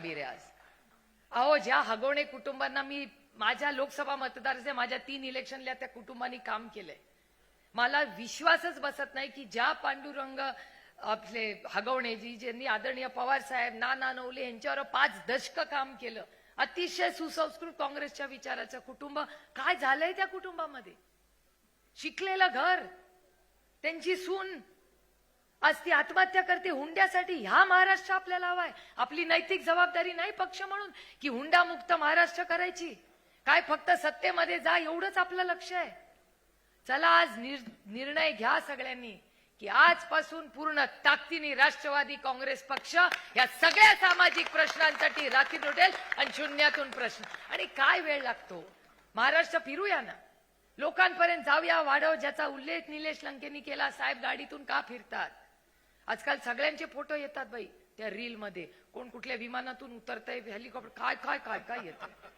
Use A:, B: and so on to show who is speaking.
A: गंभीर आहे आज. अहो, ज्या हगवणे कुटुंबांना मी माझ्या लोकसभा मतदारसंघ माझ्या 3 इलेक्शनला त्या कुटुंबांनी काम केलंय. मला विश्वासच बसत नाही की ज्या पांडुरंग आपले हगवणेजी ज्यांनी आदरणीय पवार साहेब नाना नवले यांच्यावर 5 दशक काम केलं, अतिशय सुसंस्कृत काँग्रेसच्या विचाराचं कुटुंब, काय झालंय त्या कुटुंबामध्ये. शिकलेलं घर, त्यांची सून आज ती आत्महत्या करते हुंड्यासाठी. ह्या महाराष्ट्र आपल्याला हवाय. आपली नैतिक जबाबदारी नाही पक्ष म्हणून की हुंडामुक्त महाराष्ट्र करायची, काय फक्त सत्तेमध्ये जा एवढंच आपलं लक्ष आहे. चला आज निर्णय घ्या सगळ्यांनी की आजपासून पूर्ण ताकदीने राष्ट्रवादी काँग्रेस पक्ष या सगळ्या सामाजिक प्रश्नांसाठी राखीत उठेल आणि शून्यातून प्रश्न. आणि काय वेळ लागतो, महाराष्ट्र फिरूया ना, लोकांपर्यंत जाऊया. वाढव ज्याचा उल्लेख निलेश लंकेंनी केला, साहेब गाडीतून का फिरतात. आजकाल सगळ्यांचे फोटो येतात बाई त्या रील मध्ये, कोण कुठल्या विमानातून उतरतंय, हेलिकॉप्टर, काय काय काय काय येतं.